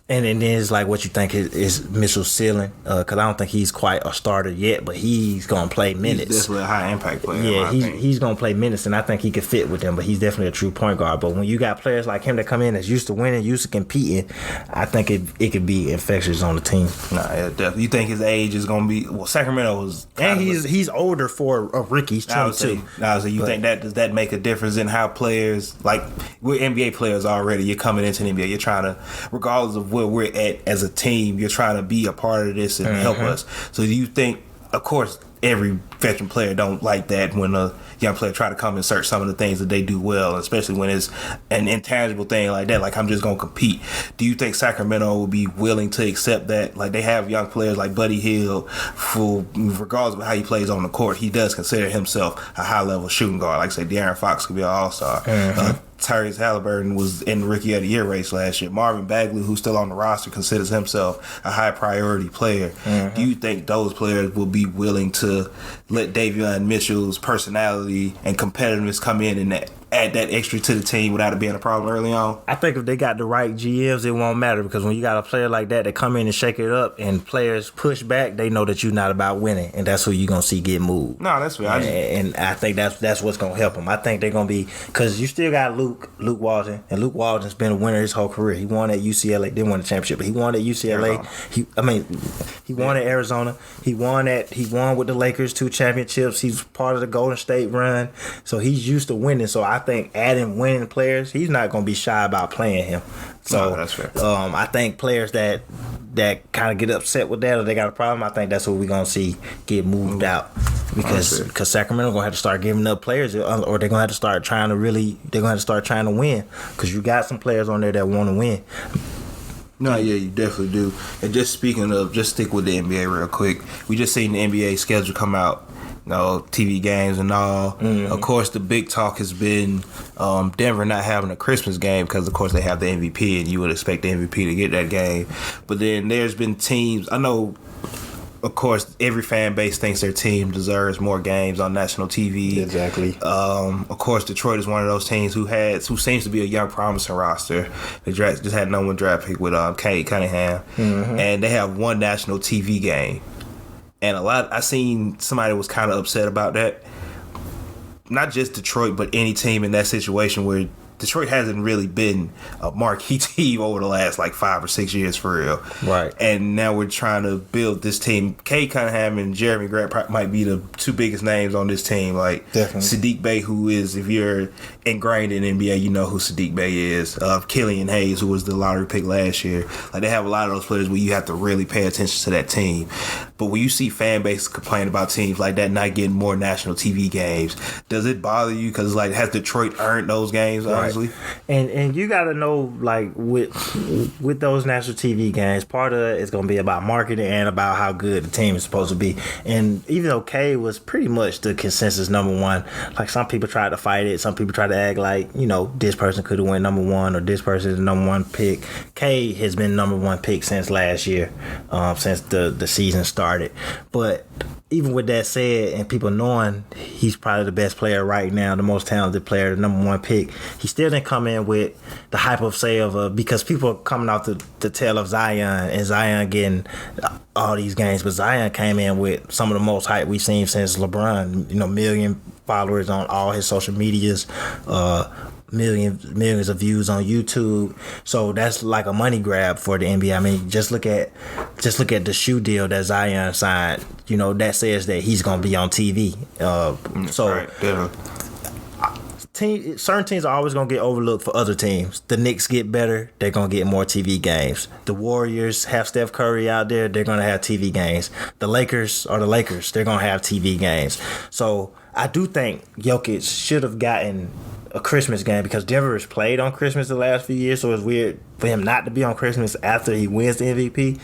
And then it's like what you think is Mitchell's ceiling, because I don't think he's quite a starter yet, but he's going to play minutes. He's definitely a high-impact player. Yeah, he's going to play minutes, and I think he could fit with them, but he's definitely a true point guard. But when you got players like him that come in that's used to winning, used to competing, I think it could be infectious on the team. Nah, yeah, definitely. You think his age is going to be... Well, Sacramento was... And he's older for a rookie. He's 22. So you think does that make a difference in how players... Like, we're NBA players already. You're coming into the NBA. You're trying to... Regardless of where we're at as a team, you're trying to be a part of this and help us. So do you think, of course, every veteran player don't like that when a young player try to come insert some of the things that they do well, especially when it's an intangible thing like that. Like, I'm just gonna compete. Do you think Sacramento will be willing to accept that? Like, they have young players like Buddy Hield, who, regardless of how he plays on the court, he does consider himself a high level shooting guard. Like I said, De'Aaron Fox could be an all-star. Tyrese Halliburton was in the Rookie of the Year race last year. Marvin Bagley, who's still on the roster, considers himself a high priority player. Do you think those players will be willing to let Davion Mitchell's personality and competitiveness come in and add that extra to the team without it being a problem early on? I think if they got the right GMs, it won't matter, because when you got a player like that come in and shake it up and players push back, they know that you're not about winning, and that's who you're going to see get moved. No, that's fair. And I think that's what's going to help them. I think they're going to be, because you still got Luke Walton, and Luke Walton's been a winner his whole career. He won at UCLA, didn't win the championship, but he won at UCLA. He won at Arizona. He won with the Lakers 2 championships. He's part of the Golden State run, so he's used to winning. So I think adding winning players, he's not going to be shy about playing him. So no, that's fair. I think players that kind of get upset with that or they got a problem, I think that's what we're going to see get moved out, because Sacramento going to have to start giving up players, or they're going to have to start trying to win, because you got some players on there that want to win. No, yeah, you definitely do. And just speaking of, just stick with the NBA real quick. We just seen the NBA schedule come out. TV games and all. Of course, the big talk has been Denver not having a Christmas game because, of course, they have the MVP, and you would expect the MVP to get that game. But then there's been teams, I know, of course, every fan base thinks their team deserves more games on national TV. Exactly. Of course, Detroit is one of those teams who seems to be a young, promising roster. They just had no one draft pick with Cade Cunningham, and they have one national TV game. And I seen somebody was kind of upset about that. Not just Detroit, but any team in that situation where Detroit hasn't really been a marquee team over the last 5 or 6 years for real. Right. And now we're trying to build this team. Cade Cunningham and Jeremy Grant might be the 2 biggest names on this team. Definitely. Sadiq Bey, who is, if you're ingrained in NBA, you know who Sadiq Bey is. Killian Hayes, who was the lottery pick last year. They have a lot of those players where you have to really pay attention to that team. But when you see fan bases complain about teams like that not getting more national TV games, does it bother you? Because has Detroit earned those games? Honestly, and you got to know, with those national TV games, part of it is going to be about marketing and about how good the team is supposed to be. And even though K was pretty much the consensus number one, some people tried to fight it, some people tried to act this person could have went number one or this person is the number one pick. K has been number one pick since last year, since the season started. But even with that said, and people knowing he's probably the best player right now, the most talented player, the number one pick, he still didn't come in with the hype of because people are coming off the tail of Zion, and Zion getting all these games, but Zion came in with some of the most hype we've seen since LeBron. Million followers on all his social medias, millions of views on YouTube. So that's like a money grab for the NBA. I mean, just look at the shoe deal that Zion signed. That says that he's gonna be on TV. Certain teams are always gonna get overlooked for other teams. The Knicks get better, they're gonna get more TV games. The Warriors have Steph Curry out there, they're gonna have TV games. The Lakers are the Lakers, they're gonna have TV games. So I do think Jokic should have gotten a Christmas game, because Denver has played on Christmas the last few years, so it's weird for him not to be on Christmas after he wins the MVP.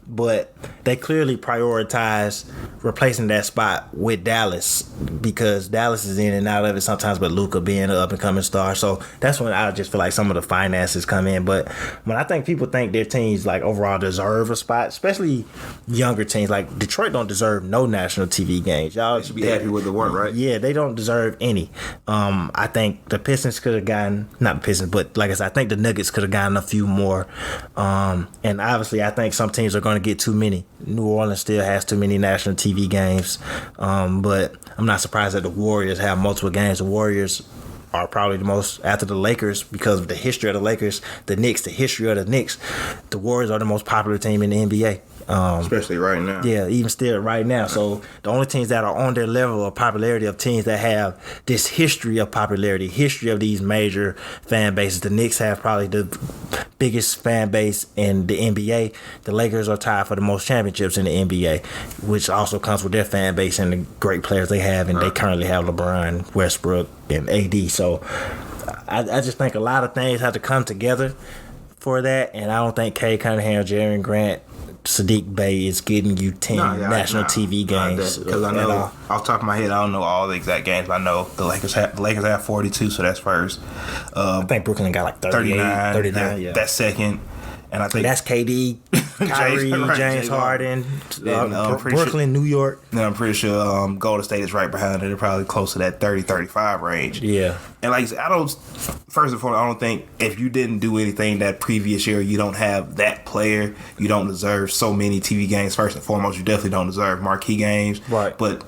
But they clearly prioritize replacing that spot with Dallas, because Dallas is in and out of it sometimes, but Luka being an up-and-coming star. So that's when I just feel like some of the finances come in. But when I think people think their teams overall deserve a spot, especially younger teams, Detroit don't deserve no national TV games. Y'all should be happy with the one, right? Yeah, they don't deserve any. I think the Pistons could have gotten, not the Pistons, but like I said, I think the Nuggets could have gotten a few more. And obviously I think some teams are going to get too many. New Orleans still has too many national TV games, but I'm not surprised that the Warriors have multiple games. The Warriors are probably the most, after the Lakers, because of the history of the Lakers, the Knicks, the history of the Knicks, the Warriors are the most popular team in the NBA. Especially right now. Yeah, even still right now. So the only teams that are on their level of popularity of teams that have this history of popularity, history of these major fan bases, the Knicks have probably the biggest fan base in the NBA. The Lakers are tied for the most championships in the NBA, which also comes with their fan base and the great players they have, and they currently have LeBron, Westbrook, and AD. So I just think a lot of things have to come together for that, and I don't think Cade Cunningham, Jerami Grant, Sadiq Bey is getting you 10 national TV games. Because I know, off the top of my head, I don't know all the exact games. I know the Lakers have 42, so that's first. I think Brooklyn got like 39. Yeah. That's second. And I think that's KD, Kyrie, James Harden, Brooklyn, New York. And I'm pretty sure Golden State is right behind it. They're probably close to that 30-35 range. Yeah. And like I said, first and foremost, I don't think if you didn't do anything that previous year, you don't have that player, you don't deserve so many TV games. First and foremost, you definitely don't deserve marquee games. Right. But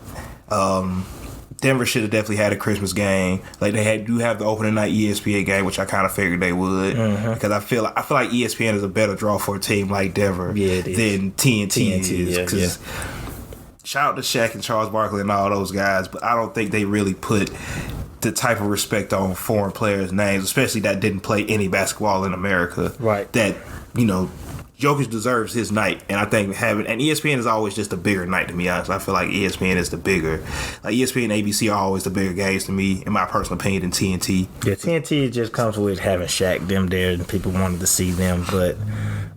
Denver should have definitely had a Christmas game. Like they do have the opening night ESPN game, which I kind of figured they would, because I feel like ESPN is a better draw for a team like Denver than TNT is. Because shout out to Shaq and Charles Barkley and all those guys, but I don't think they really put the type of respect on foreign players' names, especially that didn't play any basketball in America. Right. That Jokic deserves his night, and I think and ESPN is always just a bigger night to me. Honest, I feel like ESPN is the bigger, like ESPN and ABC are always the bigger games to me, in my personal opinion, than TNT. Yeah, TNT just comes with having Shaq them there, and people wanted to see them. But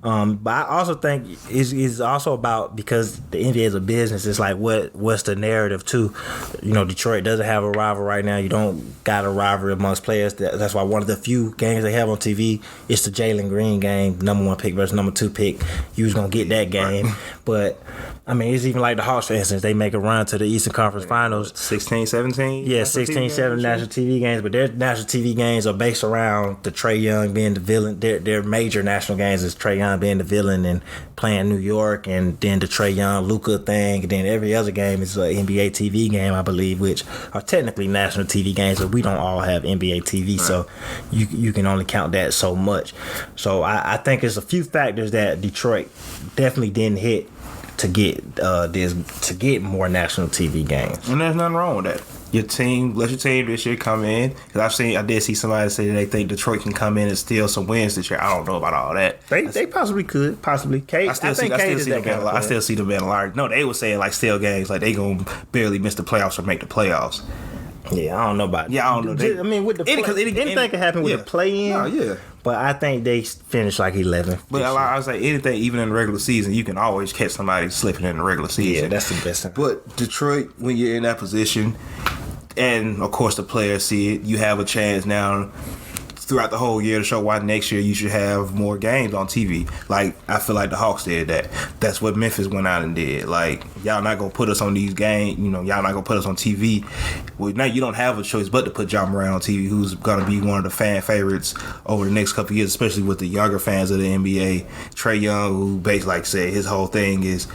I also think it's also about, because the NBA is a business. It's like what's the narrative too? Detroit doesn't have a rival right now. You don't got a rivalry amongst players. That's why one of the few games they have on TV is the Jalen Green game, number 1 pick versus number 2 pick. You was gonna get that game, but I mean, it's even like the Hawks, for instance. They make a run to the Eastern Conference Finals, 16, 17. Yeah, 16, 17 national TV games, but their national TV games are based around the Trae Young being the villain. Their major national games is Trae Young being the villain and playing New York, and then the Trae Young Luka thing, and then every other game is an NBA TV game, I believe, which are technically national TV games, but we don't all have NBA TV, so you can only count that so much. So I think it's a few factors that Detroit definitely didn't hit to get more national TV games. And there's nothing wrong with that. Let your team this year come in. Because I did see somebody say that they think Detroit can come in and steal some wins this year. I don't know about all that. They possibly could. Cade, I still see them being a large. No, they were saying like steal games, like they gonna barely miss the playoffs or make the playoffs. Yeah, I don't know about. Yeah, I don't know. I mean, with the anything can happen with the play-in. Oh, yeah. But I think they finished like 11th. But I was like, anything, even in the regular season, you can always catch somebody slipping in the regular season. Yeah, that's the best thing. But Detroit, when you're in that position, and of course the players see it, you have a chance now throughout the whole year to show why next year you should have more games on TV. Like, I feel like the Hawks did that. That's what Memphis went out and did. Like, y'all not going to put us on these games. Y'all not going to put us on TV. Well, now you don't have a choice but to put Ja Morant on TV, who's going to be one of the fan favorites over the next couple of years, especially with the younger fans of the NBA. Trae Young, who basically, like I said, his whole thing is,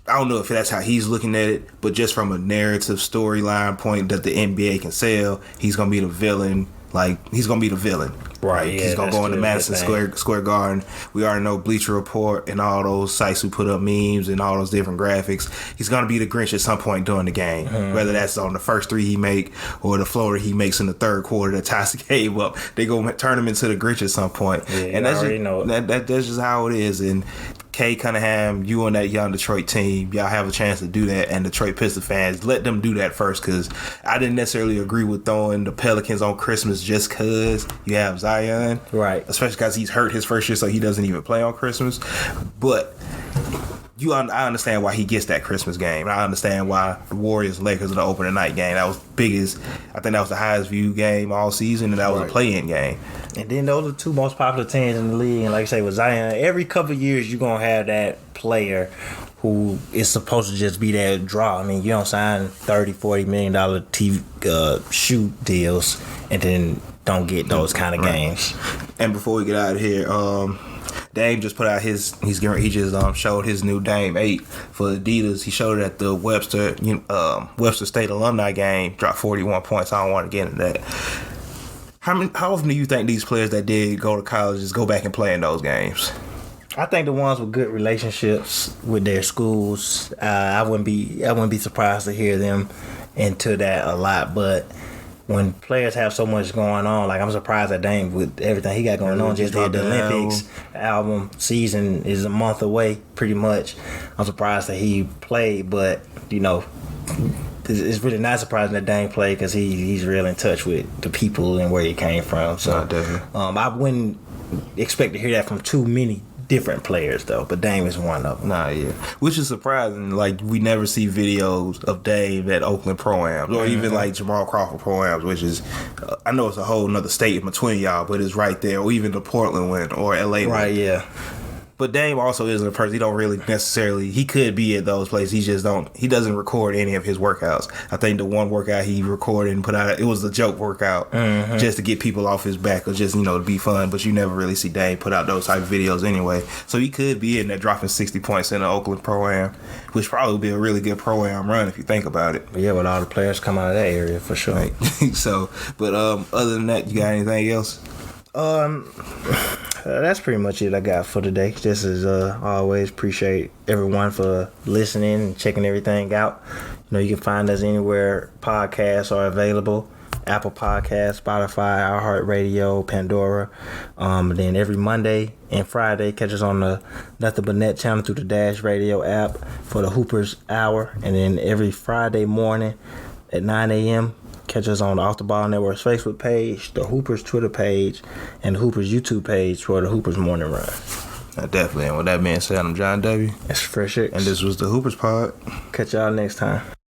I don't know if that's how he's looking at it, but just from a narrative storyline point that the NBA can sell, he's going to be the villain. Like, he's going to be the villain. Right. Like, he's going to go into Madison Square Garden. We already know Bleacher Report and all those sites who put up memes and all those different graphics. He's going to be the Grinch at some point during the game. Mm-hmm. Whether that's on the first 3 he make or the floater he makes in the third quarter that ties the game up. They go turn him into the Grinch at some point. Yeah, and that's just how it is. And Cade Cunningham, you on that young Detroit team, y'all have a chance to do that. And Detroit Pistons fans, let them do that first, because I didn't necessarily agree with throwing the Pelicans on Christmas just because you have Zion. Right. Especially because he's hurt his first year, so he doesn't even play on Christmas. But I understand why he gets that Christmas game. I understand why the Warriors and Lakers are the opening night game. That was biggest. I think that was the highest viewed game all season, and that was a play-in game. And then those are the 2 most popular teams in the league. And like I say, with Zion, every couple of years you're gonna have that player who is supposed to just be that draw. I mean, you don't sign $30-40 million TV shoe deals and then don't get those kind of games. And before we get out of here, Dame just put out he just showed his new Dame 8 for Adidas. He showed it at the Webster State alumni game, dropped 41 points. I don't want to get into that. How often do you think these players that did go to college just go back and play in those games? I think the ones with good relationships with their schools, I wouldn't be surprised to hear them into that a lot. But when players have so much going on, like I'm surprised that Dame with everything he got going on just did the Olympics album season is a month away pretty much. I'm surprised that he played, but you know, it's really not surprising that Dame played because he's real in touch with the people and where he came from. So I wouldn't expect to hear that from too many different players though, but Dame is one of them. Which is surprising. Like we never see videos of Dame at Oakland Pro-Ams or even like Jamal Crawford Pro-Ams, which is I know it's a whole nother state in between y'all, but it's right there, or even the Portland one or LA one. Right, yeah. But Dame also isn't a person. He don't really necessarily. He could be at those places. He just don't. He doesn't record any of his workouts. I think the one workout he recorded and put out, it was a joke workout, just to get people off his back or just to be fun. But you never really see Dame put out those type of videos anyway. So he could be in there dropping 60 points in the Oakland Pro-Am, which probably would be a really good Pro-Am run if you think about it. But yeah, with all the players come out of that area for sure. Right. So, but other than that, you got anything else? That's pretty much it I got for today. Just as always, appreciate everyone for listening and checking everything out. You can find us anywhere podcasts are available. Apple Podcasts, Spotify, iHeartRadio, Pandora. And then every Monday and Friday, catch us on the Nothing But Net channel through the Dash Radio app for the Hoopers Hour. And then every Friday morning at 9 a.m., catch us on the Off the Ball Network's Facebook page, the Hoopers Twitter page, and the Hoopers YouTube page for the Hoopers Morning Run. Definitely. And with that being said, I'm John W. That's Fresh X. And this was the Hoopers Pod. Catch y'all next time.